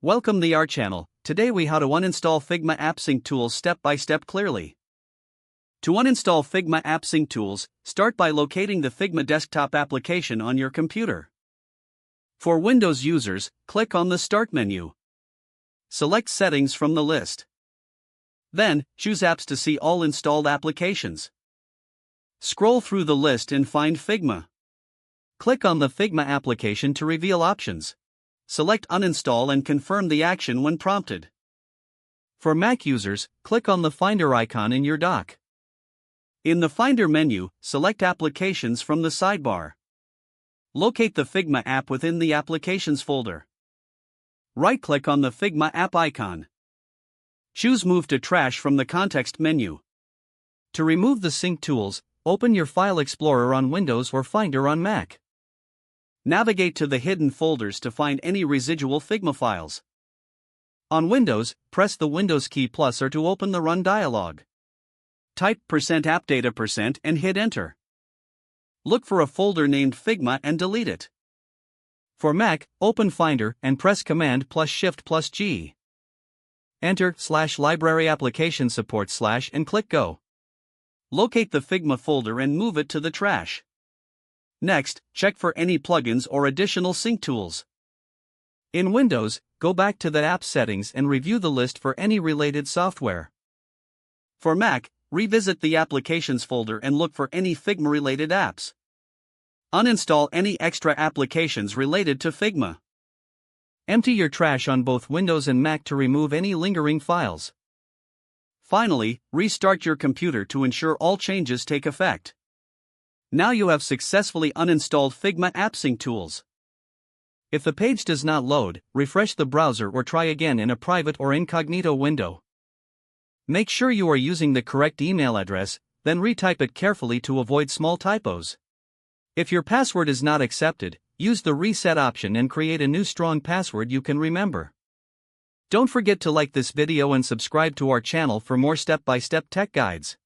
Welcome to our channel. Today we how to uninstall Figma App Sync tools step by step clearly. To uninstall Figma App Sync tools, start by locating the Figma desktop application on your computer. For Windows users, click on the Start menu. Select Settings from the list. Then, choose Apps to see all installed applications. Scroll through the list and find Figma. Click on the Figma application to reveal options. Select Uninstall and confirm the action when prompted. For Mac users, click on the Finder icon in your dock. In the Finder menu, select Applications from the sidebar. Locate the Figma app within the Applications folder. Right-click on the Figma app icon. Choose Move to Trash from the context menu. To remove the sync tools, open your File Explorer on Windows or Finder on Mac. Navigate to the hidden folders to find any residual Figma files. On Windows, press the Windows key plus or to open the Run dialog. Type %appdata% and hit Enter. Look for a folder named Figma and delete it. For Mac, open Finder and press Command plus Shift plus G. Enter /library application support/ and click Go. Locate the Figma folder and move it to the trash. Next, check for any plugins or additional sync tools. In Windows, go back to the app settings and review the list for any related software. For Mac, revisit the Applications folder and look for any Figma-related apps. Uninstall any extra applications related to Figma. Empty your trash on both Windows and Mac to remove any lingering files. Finally, restart your computer to ensure all changes take effect. Now you have successfully uninstalled Figma App Sync tools. If the page does not load, refresh the browser or try again in a private or incognito window. Make sure you are using the correct email address, then retype it carefully to avoid small typos. If your password is not accepted, use the reset option and create a new strong password you can remember. Don't forget to like this video and subscribe to our channel for more step-by-step tech guides.